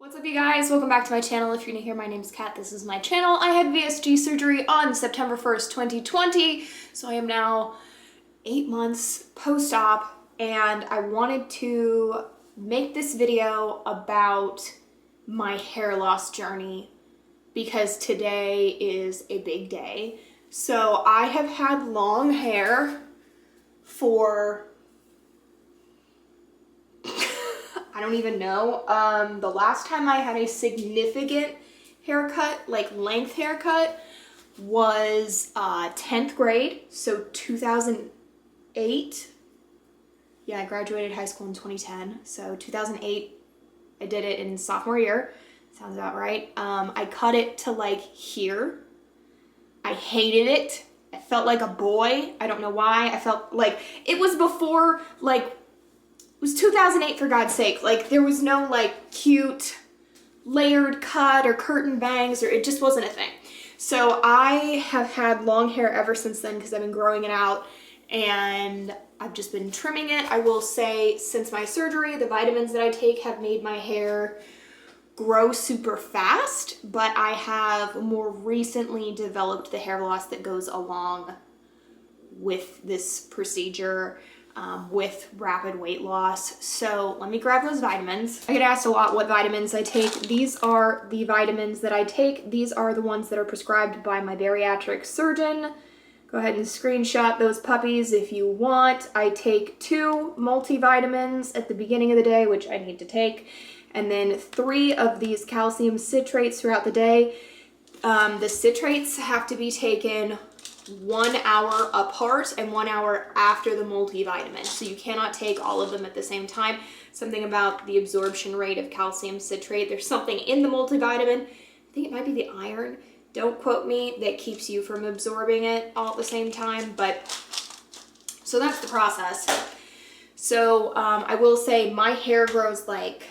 What's up, you guys? Welcome back to my channel. If you're new here, my name's Kat. This is my channel. I had VSG surgery on September 1st, 2020. So I am now 8 months post-op, and I wanted to make this video about my hair loss journey because today is a big day. So I have had long hair for I don't even know. The last time I had a significant haircut, like length haircut, was 10th grade, so 2008. Yeah, I graduated high school in 2010, so 2008, I did it in sophomore year. Sounds about right. I cut it to like here. I hated it. I felt like a boy. I don't know why. I felt like it was before, like, it was 2008, for God's sake. Like, there was no, like, cute layered cut or curtain bangs, or it just wasn't a thing. So I have had long hair ever since then because I've been growing it out, and I've just been trimming it. I will say, since my surgery, the vitamins that I take have made my hair grow super fast, but I have more recently developed the hair loss that goes along with this procedure. With rapid weight loss. So let me grab those vitamins. I get asked a lot what vitamins I take. These are the vitamins that I take. These are the ones that are prescribed by my bariatric surgeon. Go ahead and screenshot those puppies if you want. I take 2 multivitamins at the beginning of the day, which I need to take, and then 3 of these calcium citrates throughout the day. The citrates have to be taken 1 hour apart and 1 hour after the multivitamin. So you cannot take all of them at the same time. Something about the absorption rate of calcium citrate. There's something in the multivitamin, I think it might be the iron, don't quote me, that keeps you from absorbing it all at the same time. But so that's the process. So I will say my hair grows like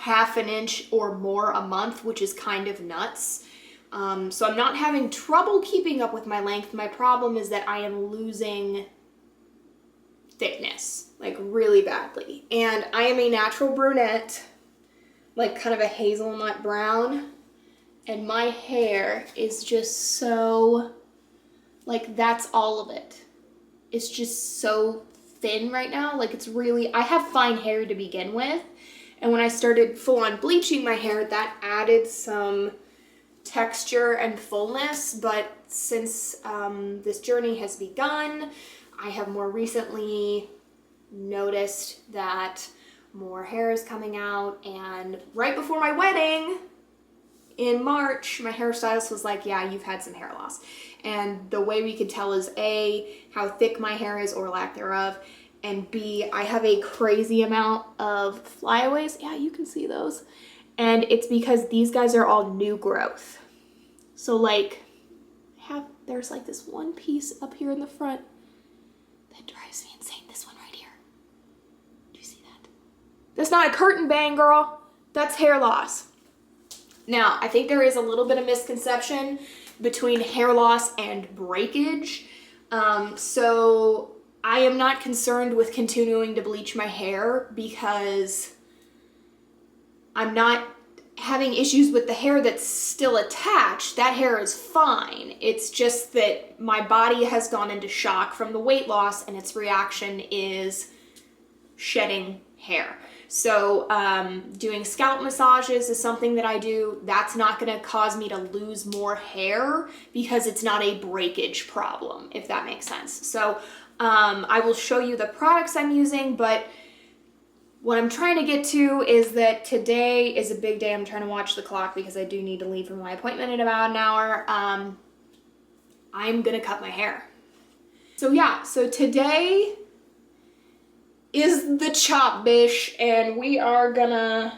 ½ an inch or more a month, which is kind of nuts. So I'm not having trouble keeping up with my length. My problem is that I am losing thickness, like really badly. And I am a natural brunette, like kind of a hazelnut brown. And my hair is just so, like, that's all of it. It's just so thin right now. Like, it's really, I have fine hair to begin with. And when I started full on bleaching my hair, that added some texture and fullness. But since this journey has begun, I have more recently noticed that more hair is coming out. And right before my wedding in March, my hairstylist was like, yeah, you've had some hair loss. And the way we could tell is A, how thick my hair is or lack thereof, and B, I have a crazy amount of flyaways. Yeah, you can see those. And it's because these guys are all new growth. So like, there's like this one piece up here in the front that drives me insane. This one right here. Do you see that? That's not a curtain bang, girl. That's hair loss. Now, I think there is a little bit of misconception between hair loss and breakage. So I am not concerned with continuing to bleach my hair because I'm not having issues with the hair that's still attached. That hair is fine. It's just that my body has gone into shock from the weight loss, and its reaction is shedding hair. So doing scalp massages is something that I do. That's not going to cause me to lose more hair because it's not a breakage problem, if that makes sense. So I will show you the products I'm using, but what I'm trying to get to is that today is a big day. I'm trying to watch the clock because I do need to leave for my appointment in about an hour. I'm gonna cut my hair. So yeah, so today is the chop bish, and we are gonna,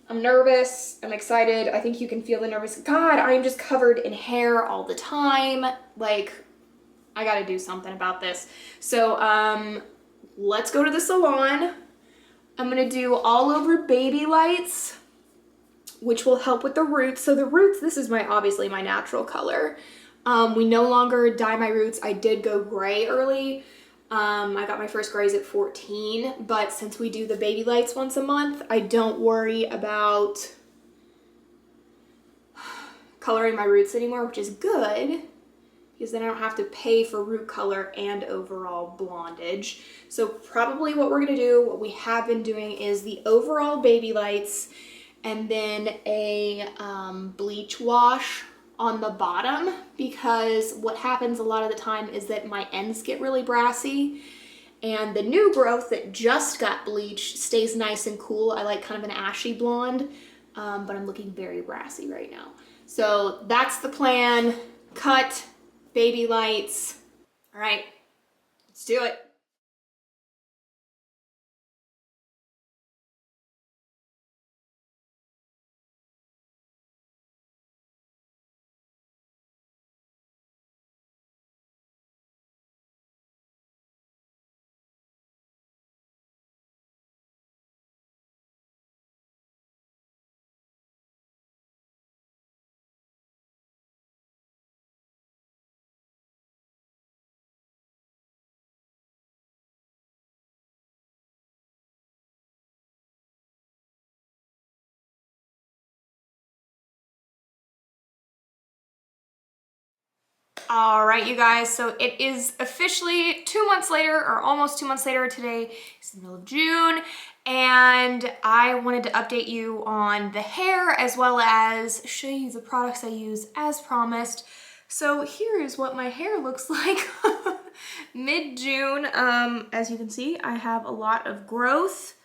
I'm nervous, I'm excited. I think you can feel the nervous. God, I'm just covered in hair all the time. Like, I gotta do something about this. So let's go to the salon. I'm gonna do all over baby lights, which will help with the roots. So the roots, this is obviously my natural color. We no longer dye my roots. I did go gray early. I got my first grays at 14, but since we do the baby lights once a month, I don't worry about coloring my roots anymore, which is good because then I don't have to pay for root color and overall blondage. So probably what we're gonna do, what we have been doing, is the overall baby lights and then a bleach wash on the bottom, because what happens a lot of the time is that my ends get really brassy and the new growth that just got bleached stays nice and cool. I like kind of an ashy blonde, but I'm looking very brassy right now. So that's the plan. Cut, baby lights. All right, let's do it. All right, you guys, so it is officially 2 months later, or almost 2 months later. Today is the middle of June, and I wanted to update you on the hair as well as show you the products I use as promised. So here is what my hair looks like mid-June. As you can see, I have a lot of growth,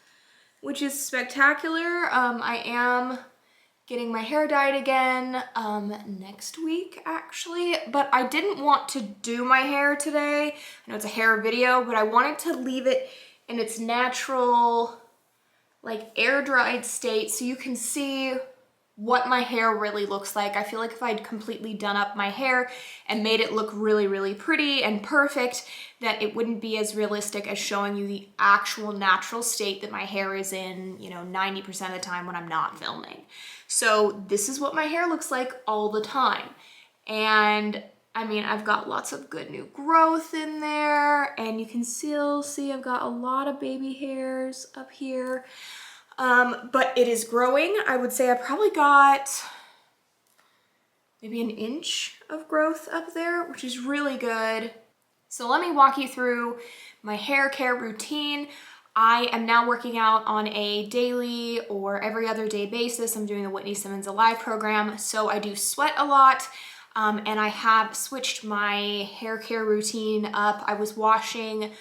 which is spectacular. I am getting my hair dyed again next week actually, but I didn't want to do my hair today. I know it's a hair video, but I wanted to leave it in its natural, like, air dried state so you can see what my hair really looks like. I feel like if I'd completely done up my hair and made it look really, really pretty and perfect, that it wouldn't be as realistic as showing you the actual natural state that my hair is in, you know, 90% of the time when I'm not filming. So this is what my hair looks like all the time. And I mean, I've got lots of good new growth in there, and you can still see I've got a lot of baby hairs up here. But it is growing. I would say I probably got maybe an inch of growth up there, which is really good. So let me walk you through my hair care routine. I am now working out on a daily or every other day basis. I'm doing the Whitney Simmons Alive program, so I do sweat a lot. And I have switched my hair care routine up. I was washing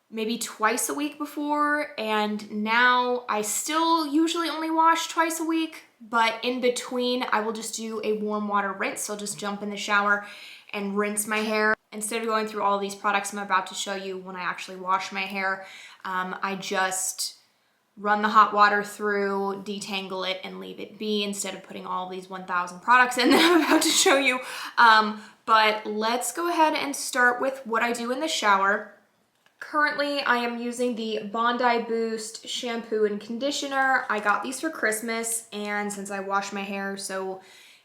maybe twice a week before, and now I still usually only wash twice a week, but in between I will just do a warm water rinse. So I'll just jump in the shower and rinse my hair. Instead of going through all these products I'm about to show you when I actually wash my hair, I just run the hot water through, detangle it, and leave it be instead of putting all these 1,000 products in that I'm about to show you. But let's go ahead and start with what I do in the shower. Currently, I am using the Bondi Boost shampoo and conditioner. I got these for Christmas, and since I wash my hair so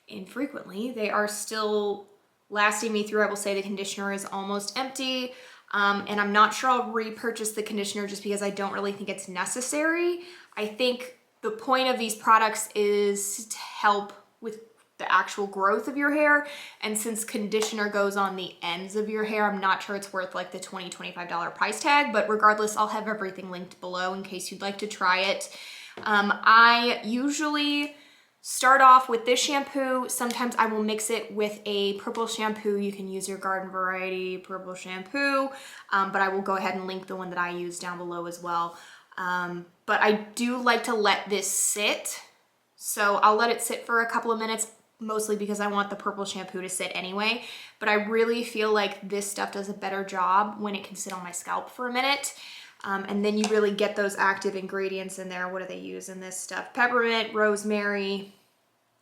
infrequently, they are still lasting me through. I will say the conditioner is almost empty, and I'm not sure I'll repurchase the conditioner just because I don't really think it's necessary. I think the point of these products is to help with the actual growth of your hair, and since conditioner goes on the ends of your hair, I'm not sure it's worth like the $20-25 price tag, but regardless, I'll have everything linked below in case you'd like to try it. I usually start off with this shampoo. Sometimes I will mix it with a purple shampoo. You can use your garden variety purple shampoo, but I will go ahead and link the one that I use down below as well. But I do like to let this sit. So I'll let it sit for a couple of minutes, mostly because I want the purple shampoo to sit anyway. But I really feel like this stuff does a better job when it can sit on my scalp for a minute. And then you really get those active ingredients in there. What do they use in this stuff? Peppermint, rosemary,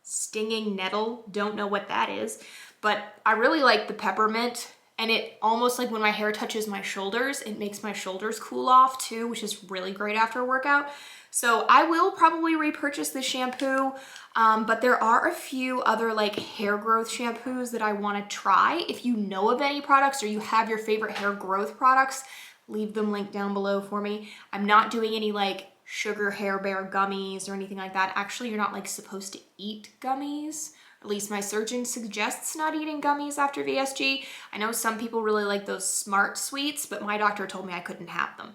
stinging nettle. Don't know what that is, but I really like the peppermint And it almost like when my hair touches my shoulders, it makes my shoulders cool off too, which is really great after a workout. So I will probably repurchase this shampoo, but there are a few other like hair growth shampoos that I want to try. If you know of any products or you have your favorite hair growth products, leave them linked down below for me. I'm not doing any like sugar hair bear gummies or anything like that. Actually, you're not like supposed to eat gummies. At least my surgeon suggests not eating gummies after VSG. I know some people really like those Smart Sweets, but my doctor told me I couldn't have them.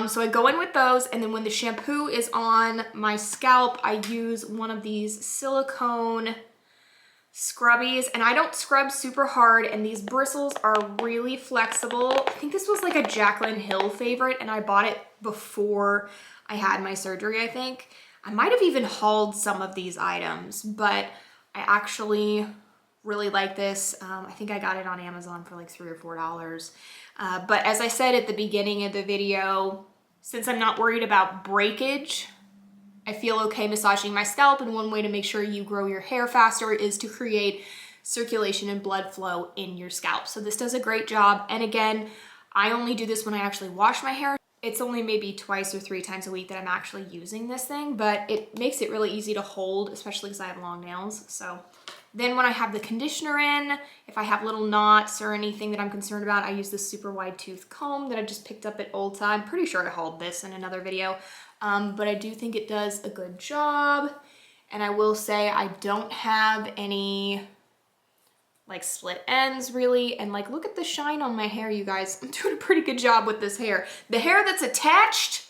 So I go in with those, and then when the shampoo is on my scalp, I use one of these silicone scrubbies, and I don't scrub super hard, and these bristles are really flexible. I think this was like a Jaclyn Hill favorite, and I bought it before I had my surgery, I think. I might have even hauled some of these items, but I actually really like this. I think I got it on Amazon for like $3 or $4. But as I said at the beginning of the video, since I'm not worried about breakage, I feel okay massaging my scalp, and one way to make sure you grow your hair faster is to create circulation and blood flow in your scalp. So this does a great job. And again, I only do this when I actually wash my hair. It's only maybe 2 or 3 times a week that I'm actually using this thing, but it makes it really easy to hold, especially because I have long nails. So then when I have the conditioner in, if I have little knots or anything that I'm concerned about, I use this super wide tooth comb that I just picked up at Ulta. I'm pretty sure I hauled this in another video, but I do think it does a good job. And I will say I don't have any like split ends really, and like look at the shine on my hair, you guys. I'm doing a pretty good job with this hair. The hair that's attached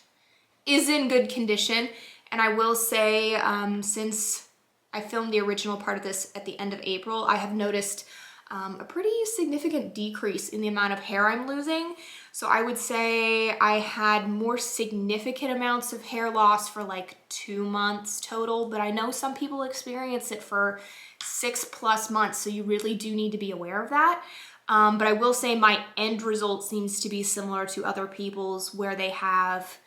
is in good condition, and I will say since I filmed the original part of this at the end of April, I have noticed a pretty significant decrease in the amount of hair I'm losing. So I would say I had more significant amounts of hair loss for like 2 months total, but I know some people experience it for 6+ months, so you really do need to be aware of that. But I will say my end result seems to be similar to other people's, where they have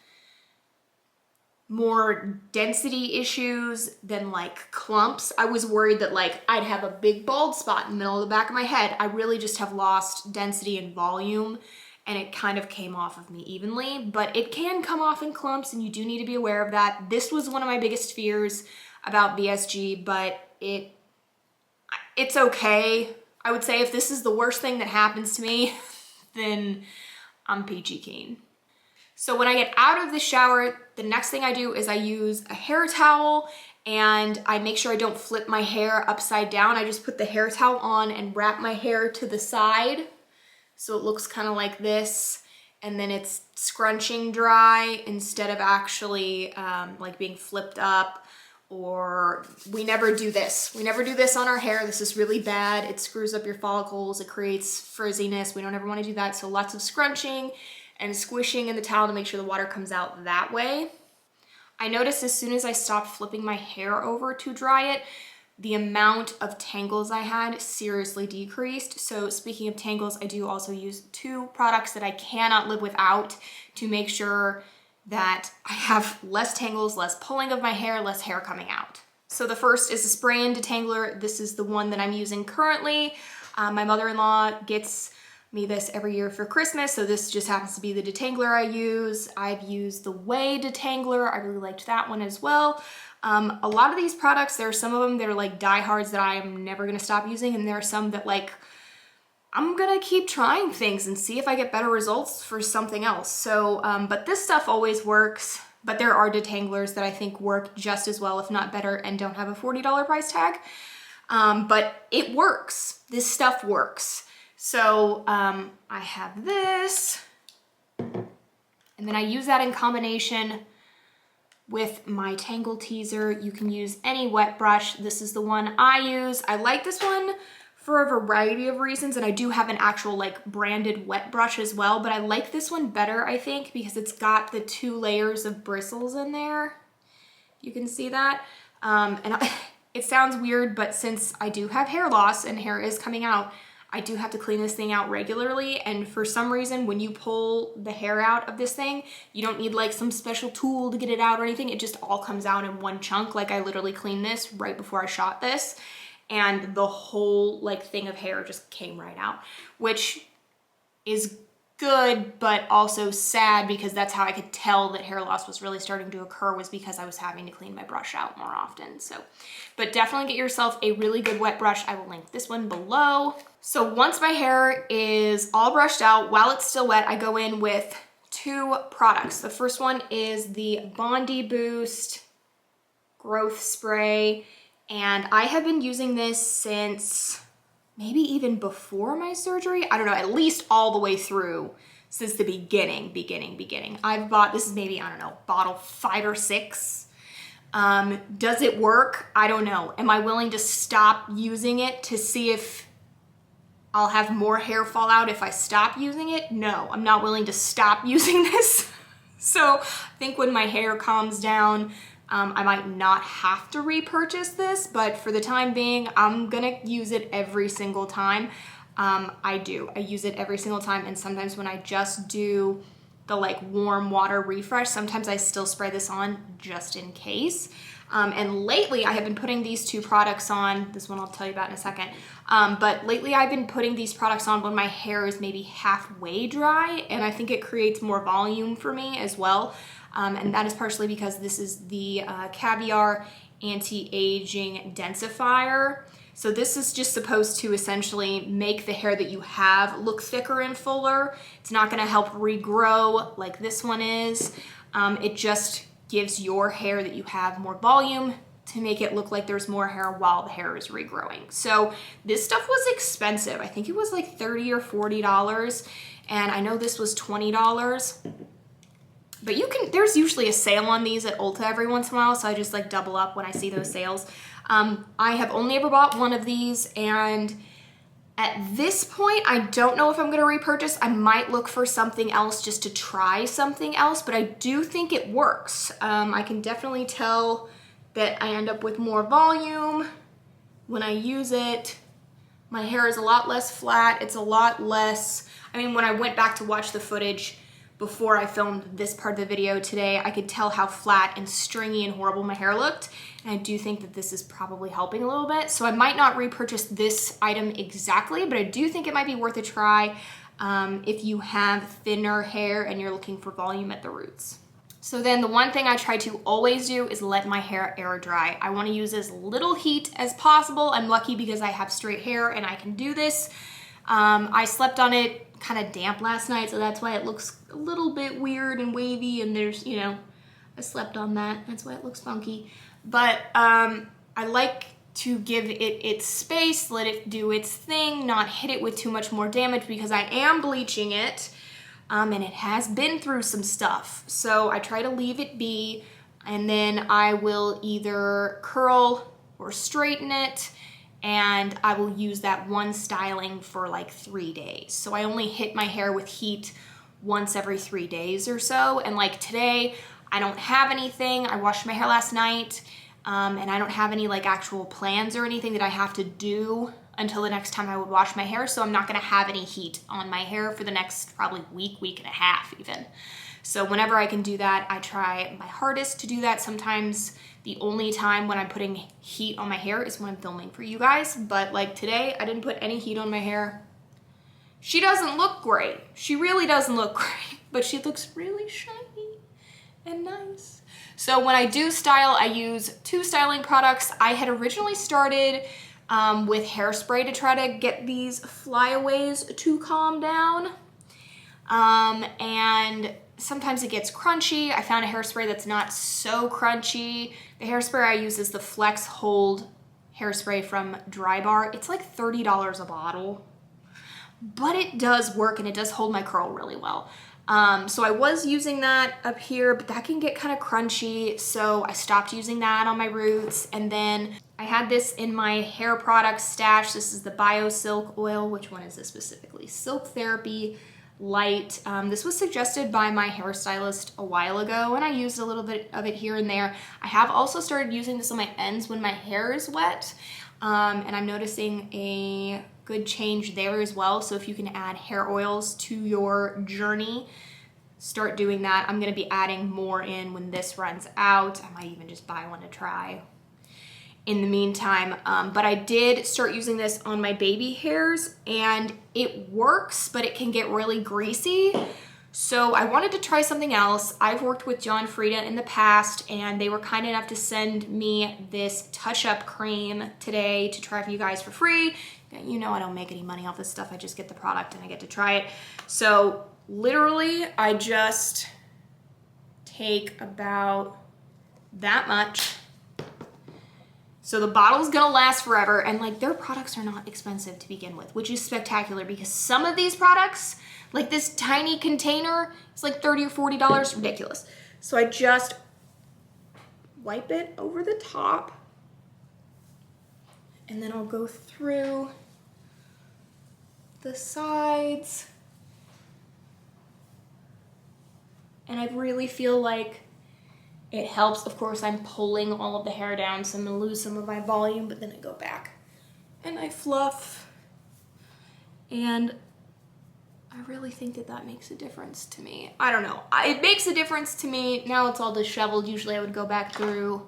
more density issues than like clumps. I was worried that like I'd have a big bald spot in the middle of the back of my head. I really just have lost density and volume, and it kind of came off of me evenly, but it can come off in clumps, and you do need to be aware of that. This was one of my biggest fears about VSG, but it's okay. I would say if this is the worst thing that happens to me, then I'm peachy keen. So when I get out of the shower, the next thing I do is I use a hair towel, and I make sure I don't flip my hair upside down. I just put the hair towel on and wrap my hair to the side, so it looks kind of like this, and then it's scrunching dry instead of actually like being flipped up. Or we never do this. We never do this on our hair. This is really bad. It screws up your follicles. It creates frizziness. We don't ever want to do that. So lots of scrunching and squishing in the towel to make sure the water comes out that way. I noticed as soon as I stopped flipping my hair over to dry it, the amount of tangles I had seriously decreased. So speaking of tangles, I do also use 2 products that I cannot live without to make sure that I have less tangles, less pulling of my hair, less hair coming out. So the first is a spray-in detangler. This is the one that I'm using currently. My mother-in-law gets me this every year for Christmas, so this just happens to be the detangler I use. I've used the Way detangler. I really liked that one as well. A lot of these products, there are some of them that are like diehards that I'm never gonna stop using, and there are some that like I'm gonna keep trying things and see if I get better results for something else. So, but this stuff always works, but there are detanglers that I think work just as well, if not better, and don't have a $40 price tag. But it works. This stuff works. So I have this, and then I use that in combination with my Tangle Teaser. You can use any wet brush. This is the one I use. I like this one for a variety of reasons, and I do have an actual like branded wet brush as well, but I like this one better, I think, because it's got the 2 layers of bristles in there. You can see that. It sounds weird, but since I do have hair loss and hair is coming out, I do have to clean this thing out regularly, and for some reason when you pull the hair out of this thing, you don't need like some special tool to get it out or anything. It just all comes out in one chunk. Like I literally cleaned this right before I shot this, and the whole like thing of hair just came right out, which is good, but also sad, because that's how I could tell that hair loss was really starting to occur, was because I was having to clean my brush out more often. So, but definitely get yourself a really good wet brush. I will link this one below. So once my hair is all brushed out, while it's still wet, I go in with 2 products. The first one is the Bondi Boost Growth Spray, and I have been using this since maybe even before my surgery. I don't know, at least all the way through since the beginning. I've bought, this is maybe, I don't know, bottle 5 or 6. Does it work? I don't know. Am I willing to stop using it to see if I'll have more hair fall out if I stop using it? No, I'm not willing to stop using this. So I think when my hair calms down, I might not have to repurchase this, but for the time being, I'm gonna use it every single time. I use it every single time, and sometimes when I just do the like warm water refresh, sometimes I still spray this on just in case. And lately I have been putting these 2 products on. This one I'll tell you about in a second. But lately I've been putting these products on when my hair is maybe halfway dry, and I think it creates more volume for me as well. And that is partially because this is the Caviar Anti-Aging Densifier. So this is just supposed to essentially make the hair that you have look thicker and fuller. It's not gonna help regrow like this one is. It just gives your hair that you have more volume to make it look like there's more hair while the hair is regrowing. So this stuff was expensive. I think it was like $30 or $40, and I know this was $20. But you can, there's usually a sale on these at Ulta every once in a while, so I just like double up when I see those sales. I have only ever bought 1 of these, and at this point, I don't know if I'm gonna repurchase. I might look for something else just to try something else, but I do think it works. I can definitely tell that I end up with more volume when I use it. My hair is a lot less flat. It's a lot less, I mean, when I went back to watch the footage before I filmed this part of the video today, I could tell how flat and stringy and horrible my hair looked. And I do think that this is probably helping a little bit. So I might not repurchase this item exactly, but I do think it might be worth a try if you have thinner hair and you're looking for volume at the roots. So then the one thing I try to always do is let my hair air dry. I want to use as little heat as possible. I'm lucky because I have straight hair and I can do this. I slept on it kind of damp last night, so that's why it looks a little bit weird and wavy, and there's, you know, I slept on that. That's why it looks funky. But I like to give it its space, let it do its thing, not hit it with too much more damage, because I am bleaching it, and it has been through some stuff. So I try to leave it be, and then I will either curl or straighten it, and I will use that one styling for like 3 days. So I only hit my hair with heat once every 3 days or so. And like today, I don't have anything. I washed my hair last night, and I don't have any like actual plans or anything that I have to do until the next time I would wash my hair. So I'm not gonna have any heat on my hair for the next probably week and a half even. So whenever I can do that, I try my hardest to do that. Sometimes the only time when I'm putting heat on my hair is when I'm filming for you guys. But like today, I didn't put any heat on my hair. She doesn't look great. She really doesn't look great, but she looks really shiny and nice. So when I do style, I use 2 styling products. I had originally started with hairspray to try to get these flyaways to calm down. And sometimes it gets crunchy. I found a hairspray that's not so crunchy. The hairspray I use is the Flex Hold hairspray from Dry Bar. It's like $30 a bottle, but it does work and it does hold my curl really well. So I was using that up here, but that can get kind of crunchy. So I stopped using that on my roots. And then I had this in my hair product stash. This is the Bio Silk Oil. Which one is this specifically? Silk Therapy Light. This was suggested by my hairstylist a while ago, and I used a little bit of it here and there. I have also started using this on my ends when my hair is wet, and I'm noticing a good change there as well. So if you can add hair oils to your journey, start doing that. I'm going to be adding more in when this runs out. I might even just buy one to try. in the meantime. But I did start using this on my baby hairs and it works, but it can get really greasy. So I wanted to try something else. I've worked with John Frieda in the past and they were kind enough to send me this touch-up cream today to try for you guys for free. You know I don't make any money off this stuff. I just get the product and I get to try it. So literally I just take about that much. So the bottle's gonna last forever, and like their products are not expensive to begin with, which is spectacular because some of these products, like this tiny container, is like $30 or $40, ridiculous. So I just wipe it over the top and then I'll go through the sides. And I really feel like it helps. Of course, I'm pulling all of the hair down, so I'm gonna lose some of my volume, but then I go back and I fluff. And I really think that that makes a difference to me. I don't know. It makes a difference to me. Now it's all disheveled. Usually I would go back through,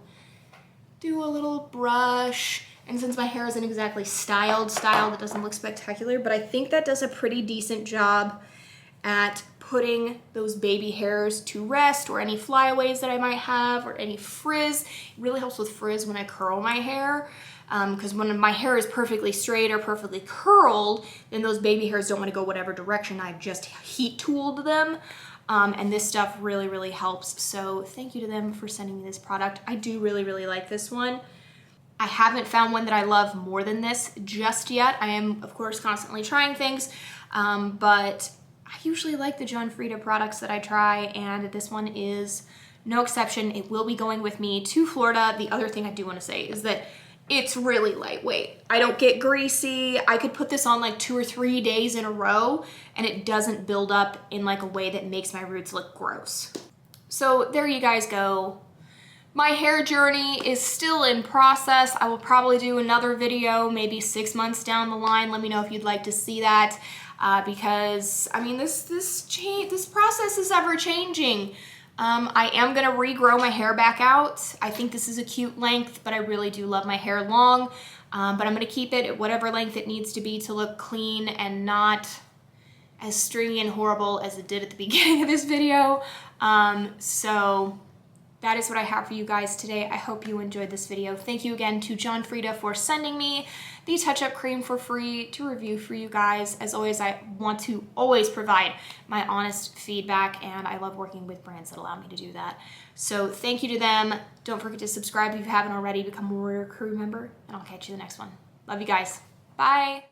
do a little brush. And since my hair isn't exactly styled, it doesn't look spectacular, but I think that does a pretty decent job at putting those baby hairs to rest, or any flyaways that I might have, or any frizz. It really helps with frizz when I curl my hair, because when my hair is perfectly straight or perfectly curled, then those baby hairs don't want to go whatever direction I've just heat tooled them. And this stuff really, really helps. So thank you to them for sending me this product. I do really, really like this one. I haven't found one that I love more than this just yet. I am, of course, constantly trying things, but I usually like the John Frieda products that I try, and this one is no exception. It will be going with me to Florida. The other thing I do want to say is that it's really lightweight. I don't get greasy. I could put this on like 2 or 3 days in a row, and it doesn't build up in like a way that makes my roots look gross. So there you guys go. My hair journey is still in process. I will probably do another video maybe 6 months down the line. Let me know if you'd like to see that. Because I mean, this process is ever changing. I am gonna regrow my hair back out. I think this is a cute length, but I really do love my hair long. But I'm gonna keep it at whatever length it needs to be to look clean and not as stringy and horrible as it did at the beginning of this video. So that is what I have for you guys today. I hope you enjoyed this video. Thank you again to John Frieda for sending me the touch-up cream for free to review for you guys. As always, I want to always provide my honest feedback, and I love working with brands that allow me to do that. So thank you to them. Don't forget to subscribe if you haven't already. Become a Warrior Crew member, and I'll catch you in the next one. Love you guys. Bye.